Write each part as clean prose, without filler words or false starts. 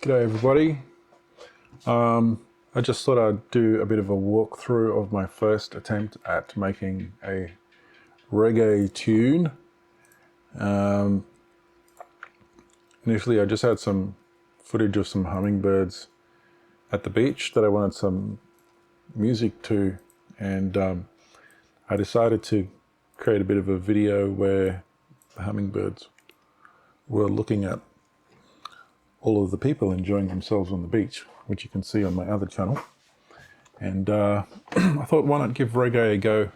G'day everybody. I just thought I'd do a bit of a walkthrough of my first attempt at making a reggae tune. Initially I just had some footage of some hummingbirds at the beach that I wanted some music to, and I decided to create a bit of a video where the hummingbirds were looking at all of the people enjoying themselves on the beach, which you can see on my other channel. And I thought, why not give reggae a go?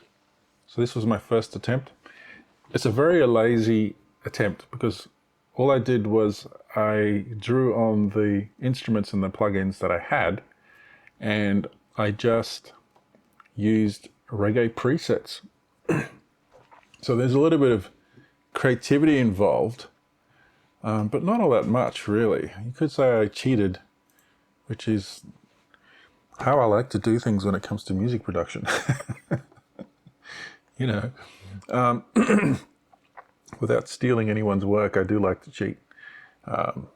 So this was my first attempt. It's a very lazy attempt because all I did was I drew on the instruments and the plugins that I had, and I just used reggae presets. So there's a little bit of creativity involved, but not all that much, really. You could say I cheated, which is how I like to do things when it comes to music production. You know, without stealing anyone's work, I do like to cheat,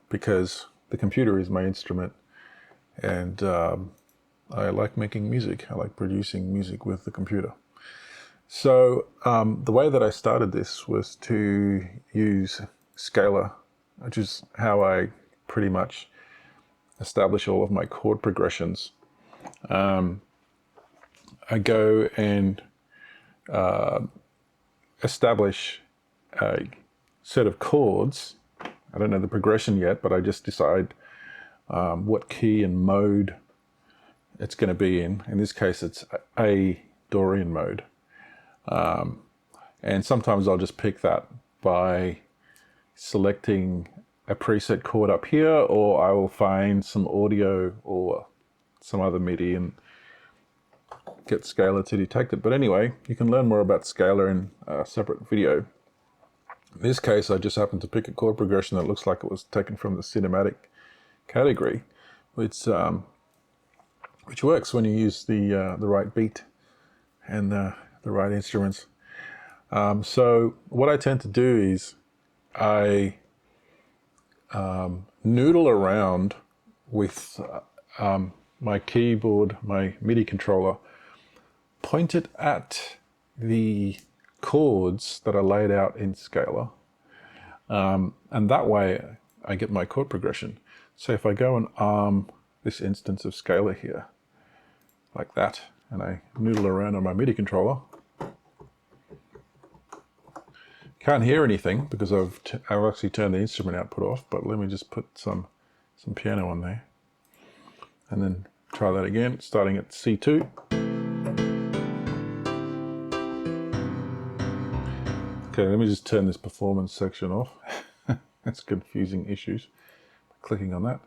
because the computer is my instrument, and I like making music. I like producing music with the computer. So the way that I started this was to use Scalar, which is how I pretty much establish all of my chord progressions. I go and establish a set of chords. I don't know the progression yet, but I just decide what key and mode it's going to be in. In this case, it's A Dorian mode. And sometimes I'll just pick that by selecting a preset chord up here, or I will find some audio or some other MIDI and get Scalar to detect it. But anyway, you can learn more about Scalar in a separate video. In this case, I just happened to pick a chord progression that looks like it was taken from the cinematic category, which works when you use the right beat and the right instruments. So what I tend to do is I noodle around with my keyboard, my MIDI controller, point it at the chords that are laid out in Scalar, and that way I get my chord progression. So if I go and arm this instance of Scalar here, like that, and I noodle around on my MIDI controller, can't hear anything because I've actually turned the instrument output off, but let me just put some piano on there. And then try that again, starting at C2. Okay, let me just turn this performance section off. That's confusing issues. Clicking on that.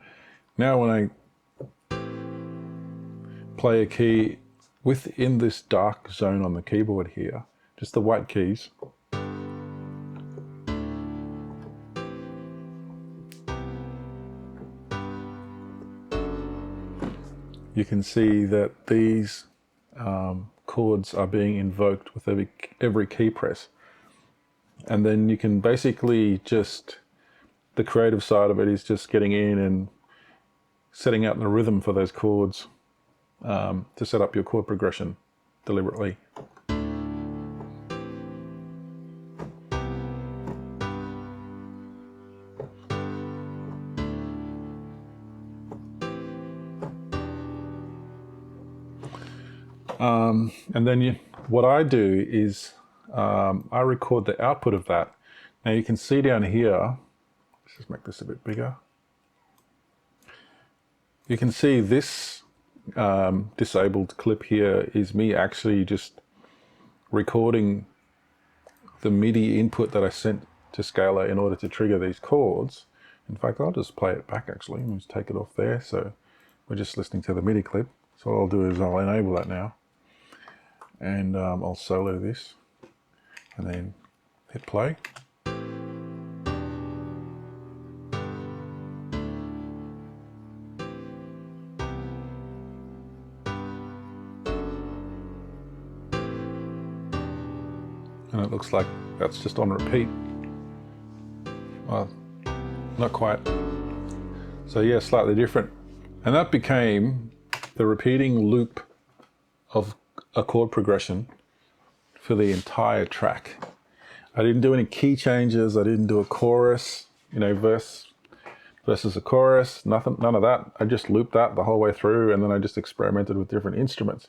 Now when I play a key within this dark zone on the keyboard here, just the white keys, you can see that these chords are being invoked with every key press. And then you can basically just, the creative side of it is just getting in and setting out the rhythm for those chords to set up your chord progression deliberately. And then what I do is I record the output of that. Now you can see down here, let's just make this a bit bigger. You can see this disabled clip here is me actually just recording the MIDI input that I sent to Scalar in order to trigger these chords. In fact, I'll just play it back actually. Let me just take it off there. So we're just listening to the MIDI clip. So what I'll do is I'll enable that now. And I'll solo this and then hit play. And it looks like that's just on repeat. Well, not quite. So yeah, slightly different. And that became the repeating loop of a chord progression for the entire track. I didn't do any key changes. I didn't do a chorus, you know, verse versus a chorus, nothing, none of that. I just looped that the whole way through, and then I just experimented with different instruments.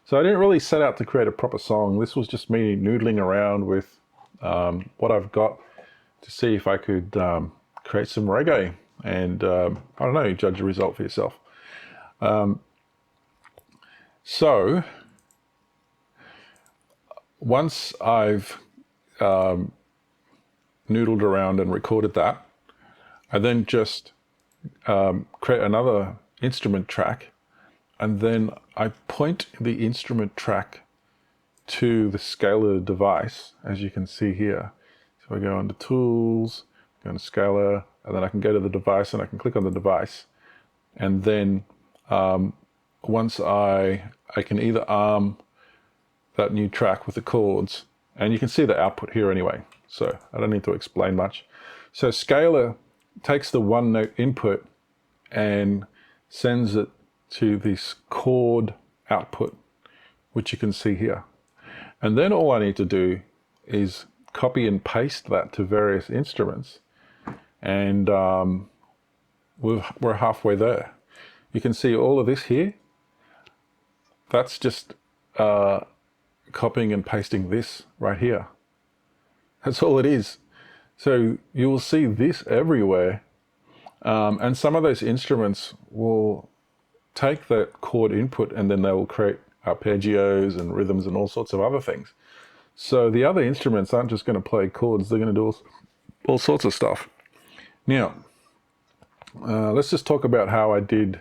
So I didn't really set out to create a proper song. This was just me noodling around with what I've got to see if I could create some reggae. And I don't know, judge the result for yourself. So once I've noodled around and recorded that, I then just create another instrument track, and then I point the instrument track to the scaler device, as you can see here. So I go under Tools, go into Scaler, and then I can go to the device and I can click on the device. And then once I can either arm that new track with the chords, and you can see the output here anyway, so I don't need to explain much. So Scaler takes the one note input and sends it to this chord output, which you can see here. And then all I need to do is copy and paste that to various instruments, and we're halfway there. You can see all of this here. That's just copying and pasting this right here. That's all it is. So you will see this everywhere. And some of those instruments will take that chord input and then they will create arpeggios and rhythms and all sorts of other things. So the other instruments aren't just going to play chords, they're going to do all sorts of stuff. Now, let's just talk about how I did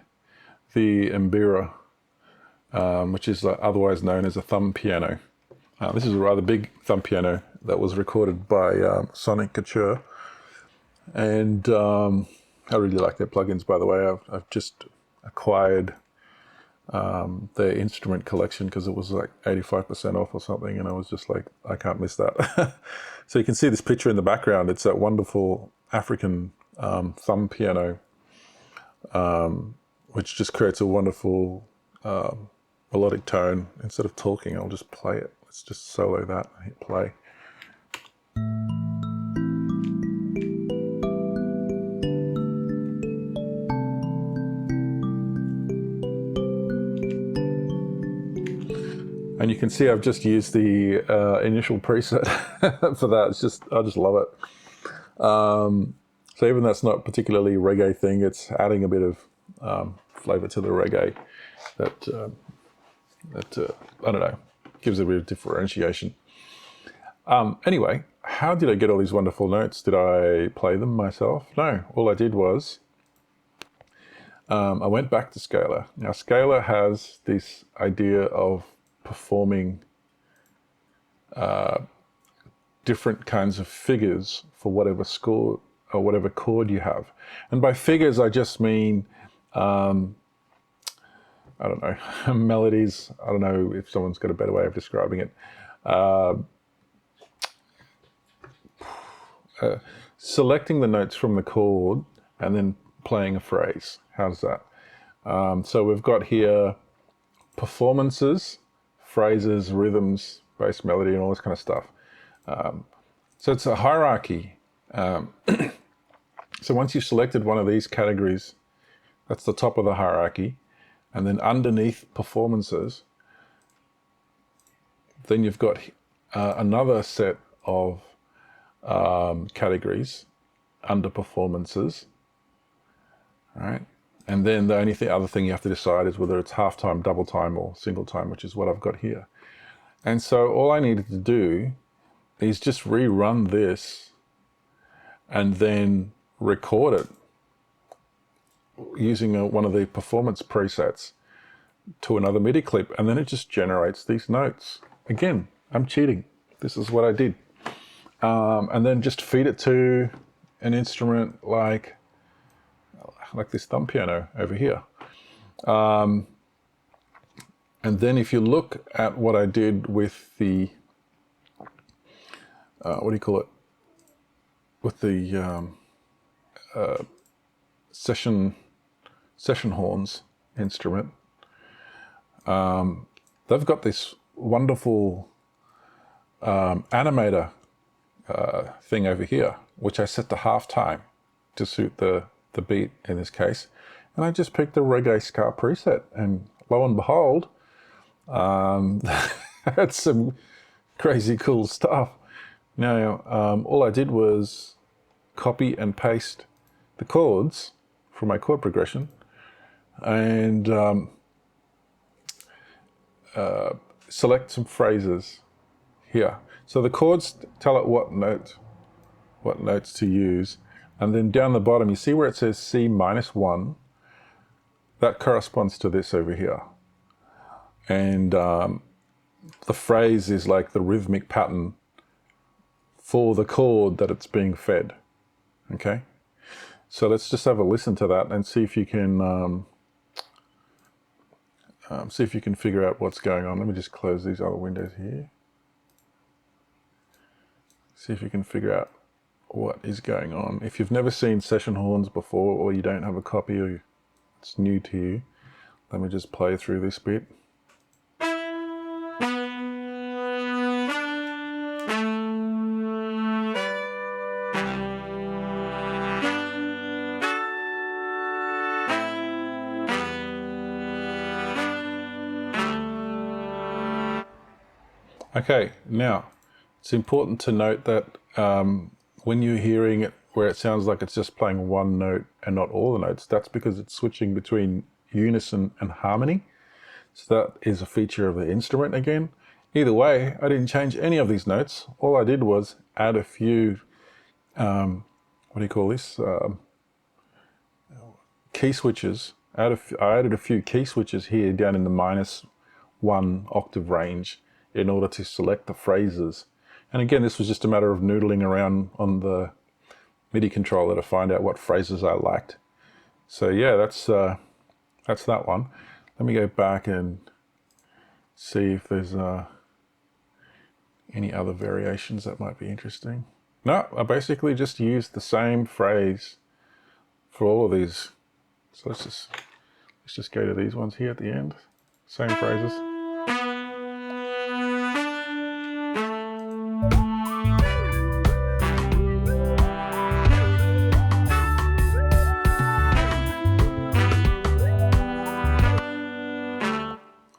the Mbira, which is otherwise known as a thumb piano. This is a rather big thumb piano that was recorded by Sonic Couture. And I really like their plugins, by the way. I've just acquired their instrument collection because it was like 85% off or something, and I was just like, I can't miss that. So you can see this picture in the background. It's that wonderful African thumb piano, which just creates a wonderful melodic tone. Instead of talking, I'll just play it. Let's just solo that. Hit play. And you can see I've just used the initial preset for that. It's just, I just love it. So even that's not particularly reggae thing, it's adding a bit of flavor to the reggae that I don't know, gives a bit of differentiation. Anyway, how did I get all these wonderful notes? Did I play them myself? No, all I did was I went back to Scaler. Now Scaler has this idea of performing different kinds of figures for whatever score or whatever chord you have. And by figures, I just mean, I don't know, melodies. I don't know if someone's got a better way of describing it. Selecting the notes from the chord and then playing a phrase. How's that? So we've got here performances, phrases, rhythms, bass melody, and all this kind of stuff. So it's a hierarchy. So once you've selected one of these categories, that's the top of the hierarchy. And then underneath performances, then you've got another set of categories under performances. All right. And then the only other thing you have to decide is whether it's half time, double time, or single time, which is what I've got here. And so all I needed to do is just rerun this and then record it using one of the performance presets to another MIDI clip, and then it just generates these notes. Again, I'm cheating. This is what I did. And then just feed it to an instrument like this thumb piano over here. And then if you look at what I did with the, what do you call it? With the session horns instrument. They've got this wonderful animator thing over here, which I set to halftime to suit the beat in this case. And I just picked the Reggae Ska preset, and lo and behold, that's some crazy cool stuff. Now, all I did was copy and paste the chords for my chord progression, and select some phrases here. So the chords tell it what notes to use, and then down the bottom you see where it says C-1. That corresponds to this over here, and the phrase is like the rhythmic pattern for the chord that it's being fed. Okay, so let's just have a listen to that and see if you can figure out what's going on. Let me just close these other windows here. See if you can figure out what is going on. If you've never seen session horns before, or you don't have a copy, or it's new to you, let me just play through this bit. Okay, now it's important to note that when you're hearing it where it sounds like it's just playing one note and not all the notes, that's because it's switching between unison and harmony. So that is a feature of the instrument again. Either way, I didn't change any of these notes. All I did was add a few, what do you call this? Key switches. I added a few key switches here down in the -1 octave range in order to select the phrases. And again, this was just a matter of noodling around on the MIDI controller to find out what phrases I liked. So yeah, that's that one. Let me go back and see if there's any other variations that might be interesting. No, I basically just used the same phrase for all of these. So let's just go to these ones here at the end. Same phrases.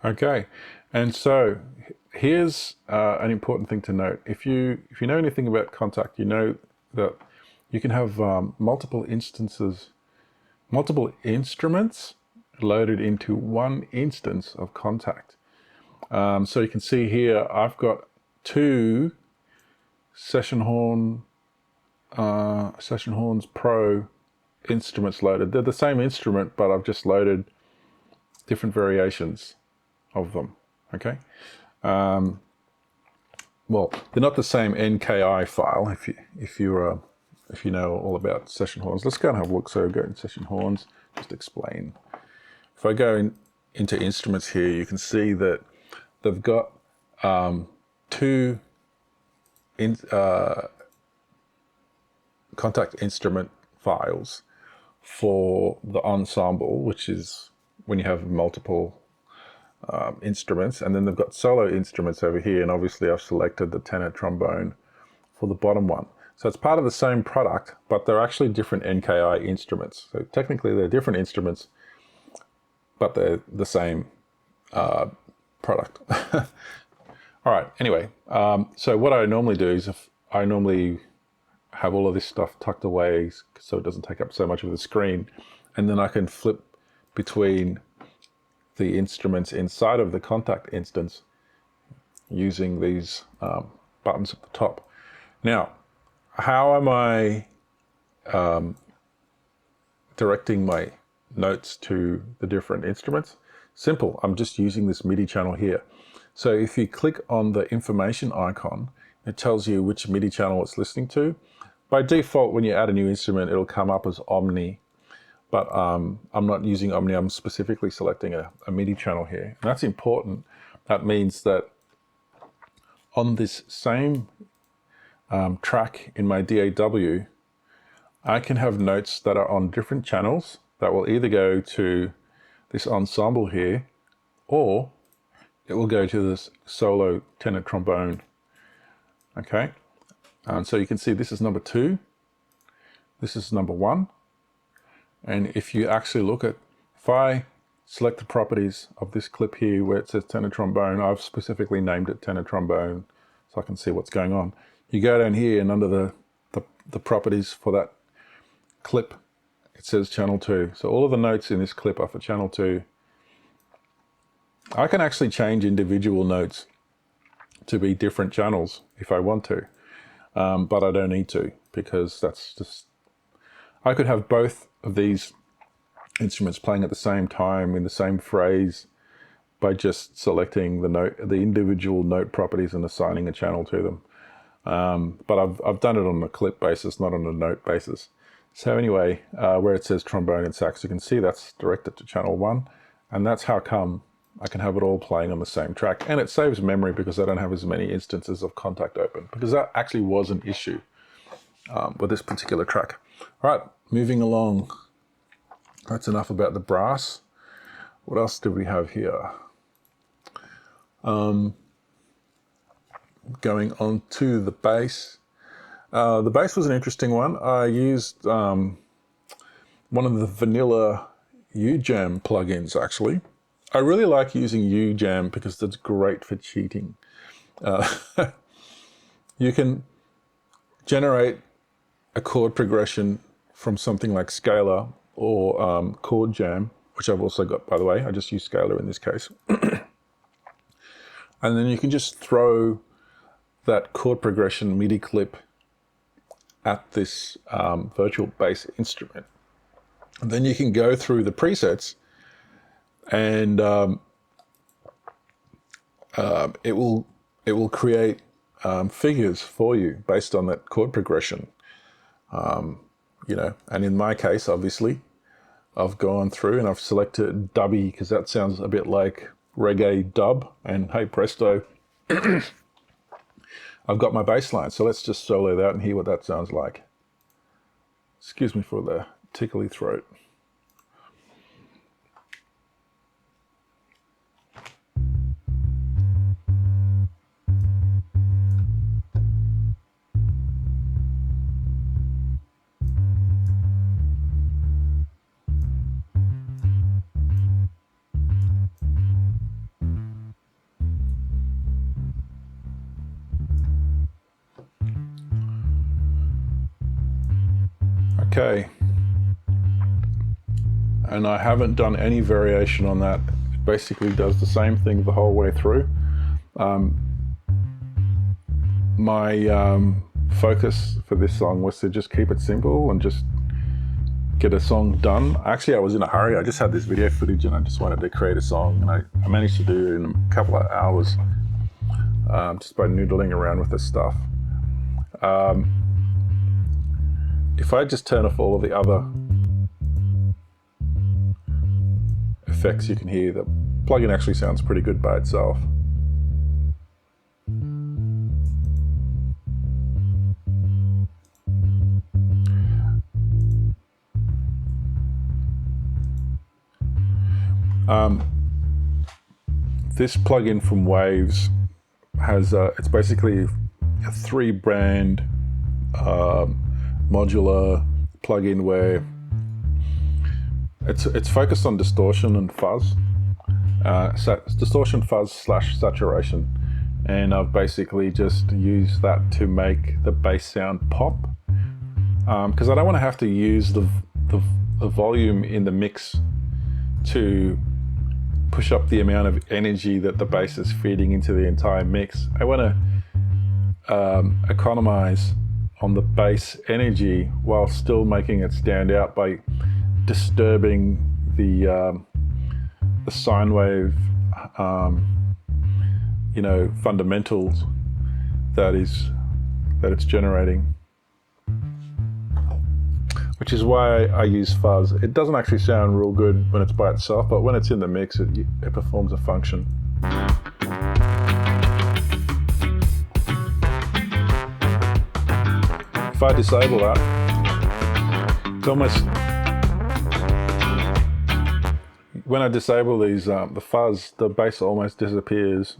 Okay, and so here's an important thing to note. If you know anything about Kontakt, you know that you can have multiple instruments loaded into one instance of Kontakt. So you can see here, I've got two Session Horns Pro instruments loaded. They're the same instrument, but I've just loaded different variations of them. Okay, well, they're not the same NKI file. If you know all about session horns, let's go and have a look. So go in session horns, just explain. If I go into instruments here, you can see that they've got two Kontakt instrument files for the ensemble, which is when you have multiple instruments, and then they've got solo instruments over here, and obviously I've selected the tenor trombone for the bottom one. So it's part of the same product, but they're actually different NKI instruments. So technically they're different instruments, but they're the same product. All right, anyway, so what I normally do is I normally have all of this stuff tucked away so it doesn't take up so much of the screen, and then I can flip between the instruments inside of the Kontakt instance using these buttons at the top. Now, how am I directing my notes to the different instruments? Simple, I'm just using this MIDI channel here. So if you click on the information icon, it tells you which MIDI channel it's listening to. By default, when you add a new instrument, it'll come up as Omni, but I'm not using Omni, I'm specifically selecting a MIDI channel here. And that's important. That means that on this same track in my DAW, I can have notes that are on different channels that will either go to this ensemble here, or it will go to this solo tenor trombone. Okay, and so you can see this is number 2, this is number 1, and if you actually look at, if I select the properties of this clip here where it says tenor trombone, I've specifically named it tenor trombone so I can see what's going on. You go down here and under the properties for that clip, it says channel 2. So all of the notes in this clip are for channel 2. I can actually change individual notes to be different channels if I want to, but I don't need to, because that's just, I could have both of these instruments playing at the same time in the same phrase by just selecting the individual note properties and assigning a channel to them. But I've done it on a clip basis, not on a note basis. So anyway, where it says trombone and sax, you can see that's directed to channel 1, and that's how come I can have it all playing on the same track. And it saves memory because I don't have as many instances of contact open, because that actually was an issue with this particular track. All right, moving along. That's enough about the brass. What else do we have here? Going on to the bass. The bass was an interesting one. I used one of the vanilla UJam plugins, actually. I really like using UJam because it's great for cheating. You can generate a chord progression from something like Scalar or Chord Jam, which I've also got, by the way. I just use Scalar in this case. And then you can just throw that chord progression MIDI clip at this virtual bass instrument. And then you can go through the presets, and it will create figures for you based on that chord progression. You know, and in my case, obviously, I've gone through and I've selected dubby because that sounds a bit like reggae dub, and hey presto, I've got my bass line. So let's just solo that and hear what that sounds like. Excuse me for the tickly throat. Okay, and I haven't done any variation on that. It basically does the same thing the whole way through. My focus for this song was to just keep it simple and just get a song done. Actually, I was in a hurry. I just had this video footage and I just wanted to create a song, and I managed to do it in a couple of hours just by noodling around with this stuff. If I just turn off all of the other effects, you can hear the plugin actually sounds pretty good by itself. This plugin from Waves has it's basically a 3-brand modular plugin where it's focused on distortion and fuzz, distortion, fuzz / saturation, and I've basically just used that to make the bass sound pop, because I don't want to have to use the volume in the mix to push up the amount of energy that the bass is feeding into the entire mix. I want to economize on the bass energy while still making it stand out by disturbing the sine wave, you know, fundamentals that it's generating. Which is why I use fuzz. It doesn't actually sound real good when it's by itself, but when it's in the mix, it performs a function. If I disable that, It's almost, when I disable these, the fuzz, the bass almost disappears.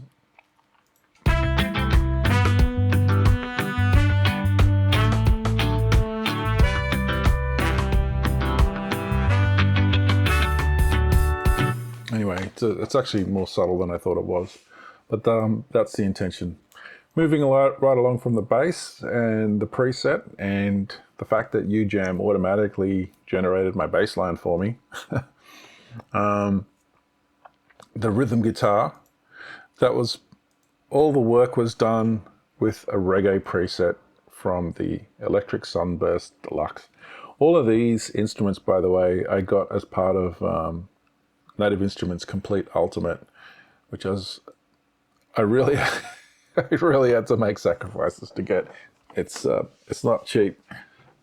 Anyway, it's actually more subtle than I thought it was, but that's the intention. Moving right along from the bass and the preset and the fact that UJam automatically generated my bass line for me. The rhythm guitar, that was, all the work was done with a reggae preset from the Electric Sunburst Deluxe. All of these instruments, by the way, I got as part of Native Instruments Complete Ultimate, which I really, I really had to make sacrifices to get. It's not cheap,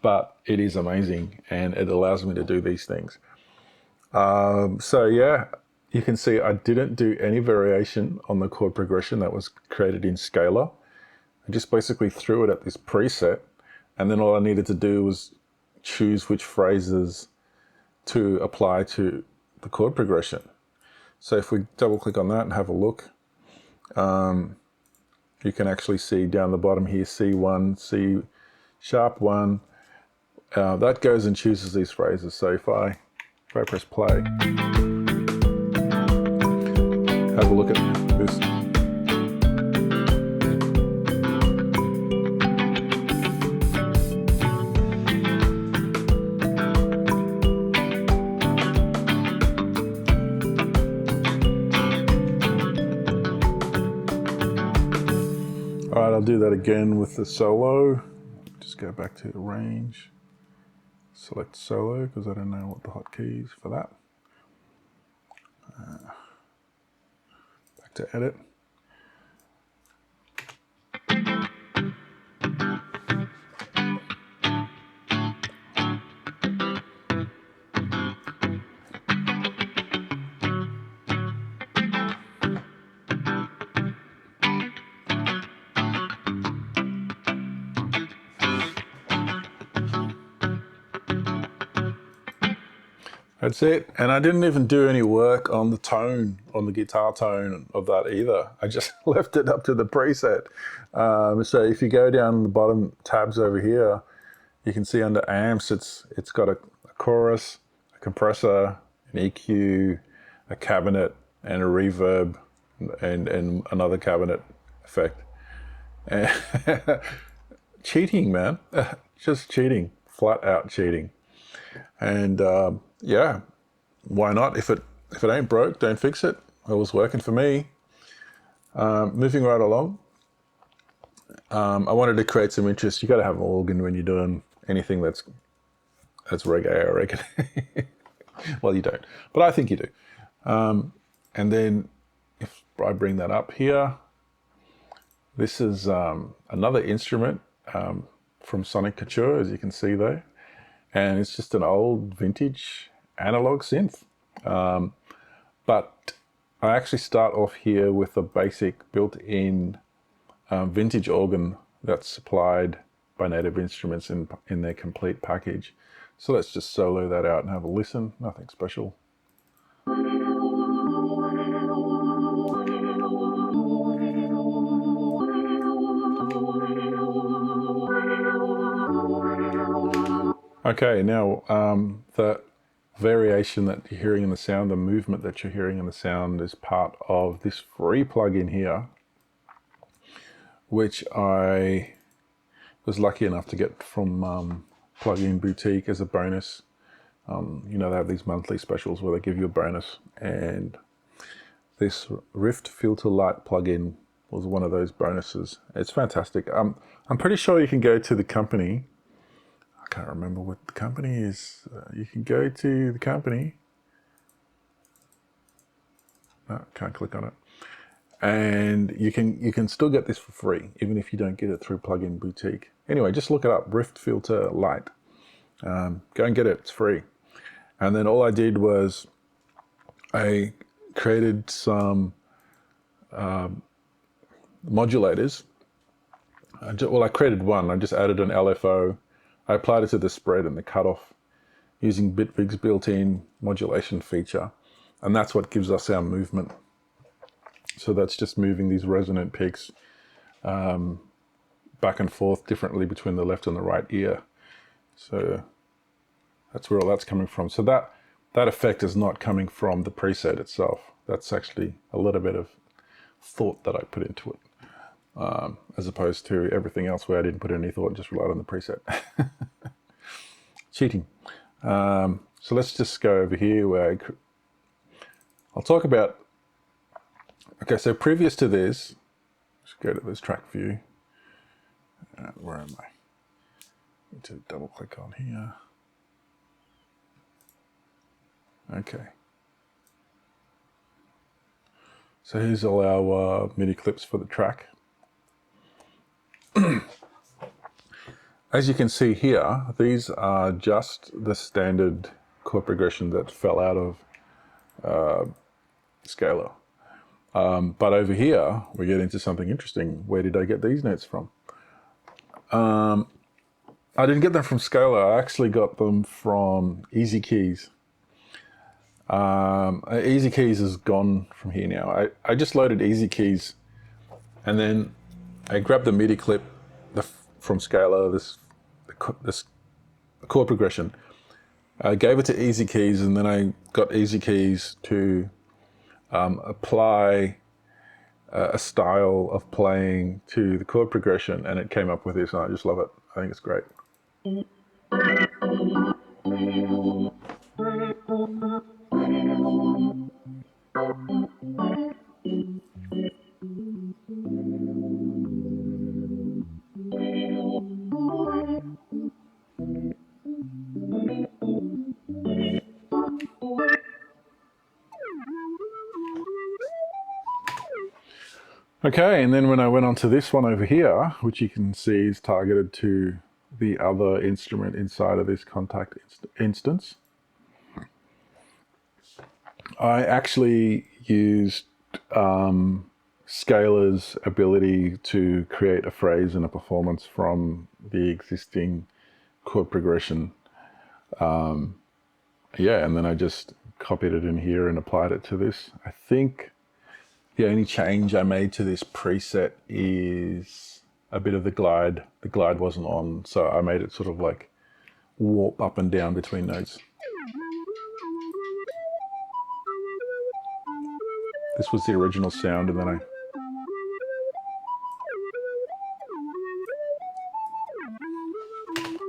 but it is amazing, and it allows me to do these things. So yeah, you can see I didn't do any variation on the chord progression that was created in Scalar. I just basically threw it at this preset, and then all I needed to do was choose which phrases to apply to the chord progression. So if we double click on that and have a look, you can actually see down the bottom here, C1, C sharp 1, that goes and chooses these phrases. So if I press play, have a look at this. All right, I'll do that again with the solo. Just go back to the range, select solo, because I don't know what the hotkeys for that. Back to edit. That's it. And I didn't even do any work on the tone, on the guitar tone of that either. I just left it up to the preset. So if you go down the bottom tabs over here, you can see under amps, it's got a chorus, a compressor, an EQ, a cabinet, and a reverb, and another cabinet effect. And cheating, man. Just cheating. Flat out cheating. And yeah, why not? If it ain't broke, don't fix it. It was working for me. Moving right along, I wanted to create some interest. You got to have an organ when you're doing anything that's reggae, I reckon. Well, you don't, but I think you do. And then if I bring that up here, this is another instrument from Sonic Couture, as you can see there. And it's just an old vintage analog synth. But I actually start off here with a basic built-in vintage organ that's supplied by Native Instruments in their complete package. So let's just solo that out and have a listen. Nothing special. Okay, now the variation that you're hearing in the sound, the movement that you're hearing in the sound is part of this free plugin here, which I was lucky enough to get from Plugin Boutique as a bonus. You know, they have these monthly specials where they give you a bonus, and this Rift Filter Light plugin was one of those bonuses. It's fantastic. I'm pretty sure you can go to the company. I can't remember what the company is. You can go to the company. No, can't click on it. And you can still get this for free, even if you don't get it through Plugin Boutique. Anyway, just look it up, Rift Filter Light. Go and get it, it's free. And then all I did was I created some modulators. I created one. I just added an LFO. I applied it to the spread and the cutoff, using Bitwig's built-in modulation feature. And that's what gives us our movement. So that's just moving these resonant peaks back and forth differently between the left and the right ear. So that's where all that's coming from. So that effect is not coming from the preset itself. That's actually a little bit of thought that I put into it, as opposed to everything else where I didn't put any thought, just relied on the preset. Cheating. So let's just go over here where I'll talk about, okay, so previous to this, let's go to this track view. Where am I? Need to double click on here. Okay. So here's all our MIDI clips for the track. As you can see here, these are just the standard chord progression that fell out of Scalar. But over here, we get into something interesting. Where did I get these notes from? I didn't get them from Scalar. I actually got them from Easy Keys. Easy Keys is gone from here now. I just loaded Easy Keys, and then I grabbed the MIDI clip from Scalar, this chord progression. I gave it to Easy Keys, and then I got Easy Keys to apply a style of playing to the chord progression, and it came up with this, and I just love it. I think it's great. Okay, and then when I went on to this one over here, which you can see is targeted to the other instrument inside of this contact instance, I actually used Scalar's ability to create a phrase and a performance from the existing chord progression. Yeah, and then I just copied it in here and applied it to this. I think the only change I made to this preset is a bit of the glide. The glide wasn't on, so I made it sort of like warp up and down between notes. This was the original sound, and then I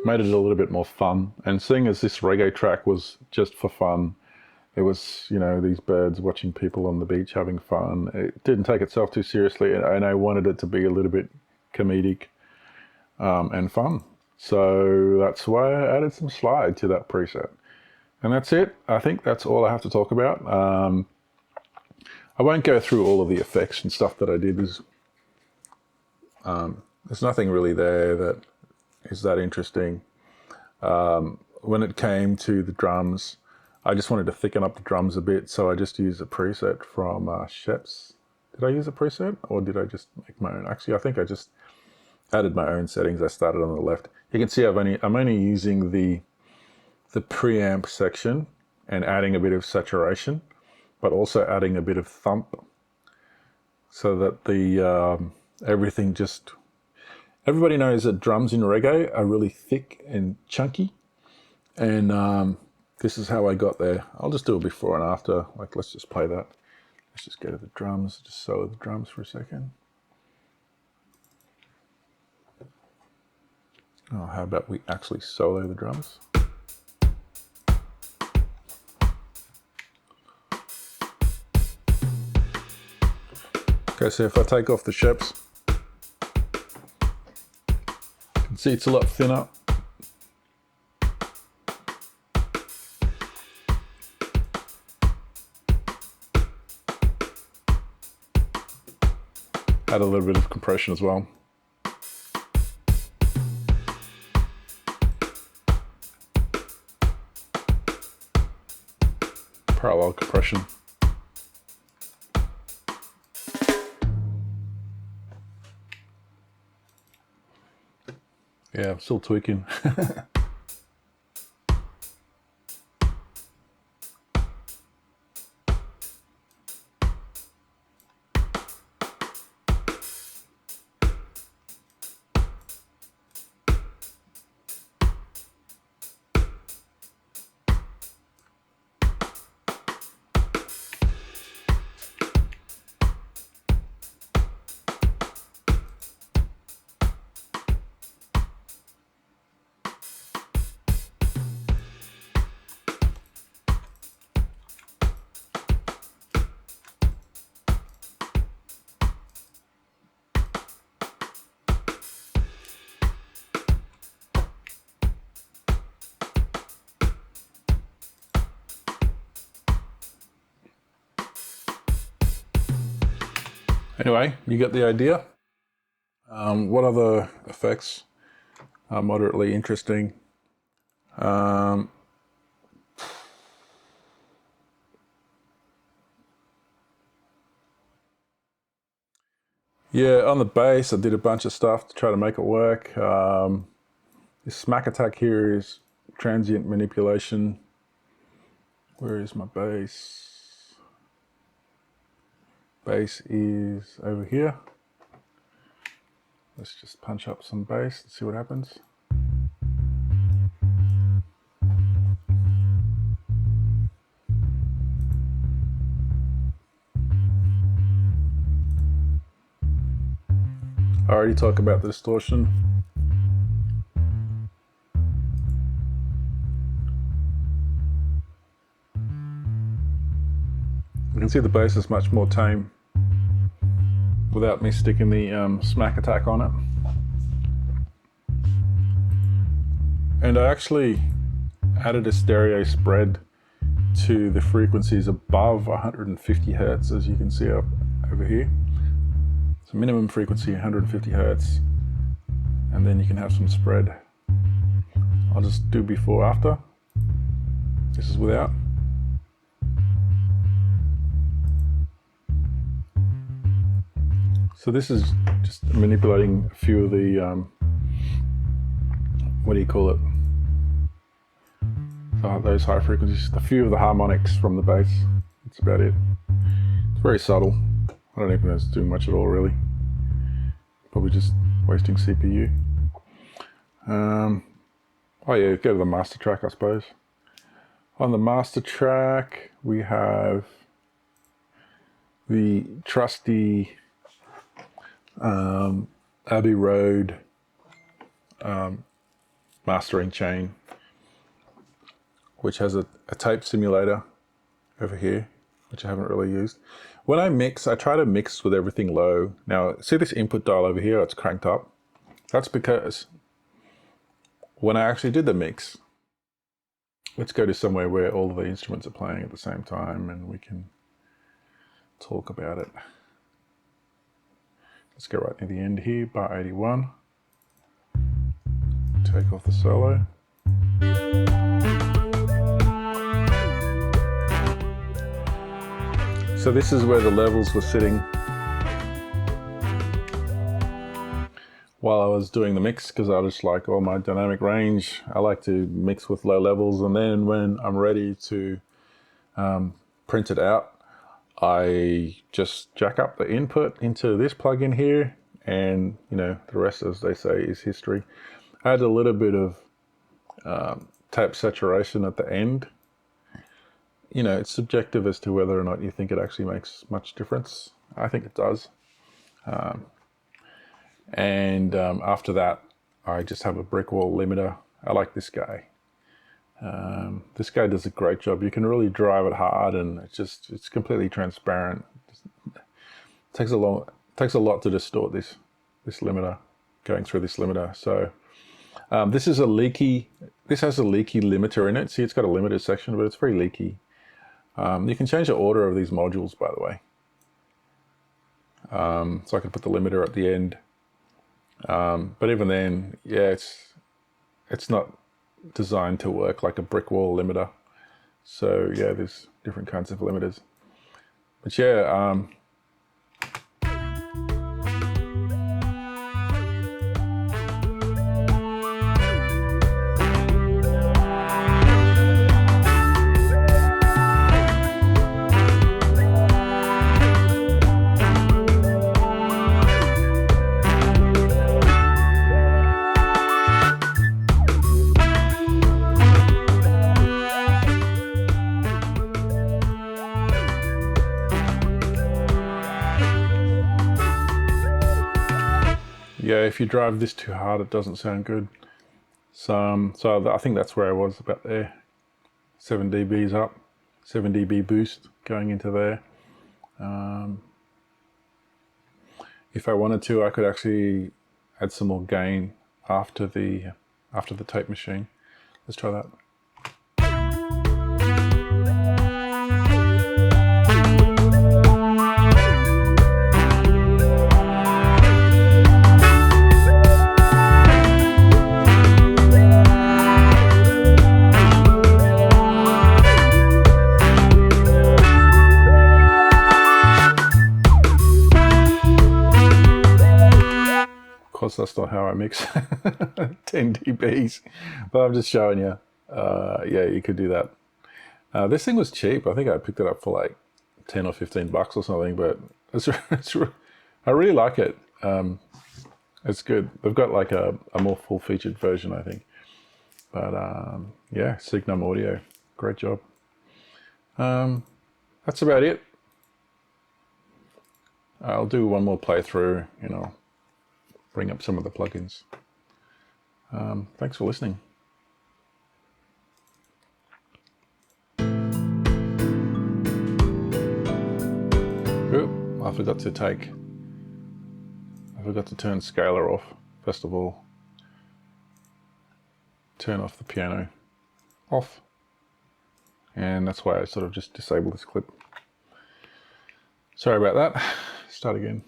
made it a little bit more fun. And seeing as this reggae track was just for fun, it was, you know, these birds watching people on the beach having fun. It didn't take itself too seriously, and I wanted it to be a little bit comedic and fun. So that's why I added some slide to that preset. And that's it. I think that's all I have to talk about. I won't go through all of the effects and stuff that I did. There's nothing really there that is that interesting. When it came to the drums, I just wanted to thicken up the drums a bit, so I just used a preset from Sheps. Did I use a preset, or did I just make my own? Actually, I think I just added my own settings. I started on the left. You can see I'm only using the preamp section and adding a bit of saturation, but also adding a bit of thump, so that the everything just. Everybody knows that drums in reggae are really thick and chunky, and this is how I got there. I'll just do a before and after. Like, let's just play that. Let's just go to the drums, just solo the drums for a second. Oh, how about we actually solo the drums? Okay, so if I take off the Sheps, you can see it's a lot thinner. Add a little bit of compression as well. Parallel compression. Yeah, I'm still tweaking. Anyway, you get the idea. What other effects are moderately interesting? Yeah, on the bass, I did a bunch of stuff to try to make it work. This smack attack here is Transient Manipulation. Where is my bass? Bass is over here. Let's just punch up some bass and see what happens. I already talked about the distortion. You can see the bass is much more tame without me sticking the smack attack on it. And I actually added a stereo spread to the frequencies above 150 Hertz, as you can see up over here. So minimum frequency 150 Hertz, and then you can have some spread. I'll just do before after. This is without. So this is just manipulating a few of the, what do you call it? Those high frequencies, a few of the harmonics from the bass. That's about it. It's very subtle. I don't even know if it's doing much at all, really. Probably just wasting CPU. Oh yeah, go to the master track, I suppose. On the master track, we have the trusty Abbey Road mastering chain, which has a tape simulator over here, which I haven't really used. When I mix, I try to mix with everything low. Now, see this input dial over here? It's cranked up. That's because when I actually did the mix, let's go to somewhere where all of the instruments are playing at the same time and we can talk about it. Let's go right near the end here, bar 81. Take off the solo. So this is where the levels were sitting while I was doing the mix, because I just like all my dynamic range. I like to mix with low levels, and then when I'm ready to print it out, I just jack up the input into this plugin here, and you know, the rest, as they say, is history. I had a little bit of tape saturation at the end. You know, it's subjective as to whether or not you think it actually makes much difference. I think it does. After that, I just have a brick wall limiter. I like this guy. This guy does a great job. You can really drive it hard, and it's completely transparent. It takes a lot to distort this limiter, going through this limiter. So this has a leaky limiter in it. See, it's got a limiter section, but it's very leaky. You can change the order of these modules, by the way. So I can put the limiter at the end. But even then, yeah, it's not designed to work like a brick wall limiter. So yeah, there's different kinds of limiters. But yeah, yeah, if you drive this too hard, it doesn't sound good. So I think that's where I was, about there. 7 dBs up, 7 dB boost going into there. If I wanted to, I could actually add some more gain after the tape machine. Let's try that. course, that's not how I mix 10 dBs, but I'm just showing you. Yeah, you could do that. This thing was cheap. I think I picked it up for like 10 or 15 bucks or something, but I really like it. It's good. They've got like a more full-featured version, I think. But yeah, Signum Audio, great job. That's about it. I'll do one more playthrough, you know, bring up some of the plugins. Thanks for listening. Oop, I forgot to turn scalar off. First of all, turn off the piano off. And that's why I sort of just disabled this clip. Sorry about that. Start again.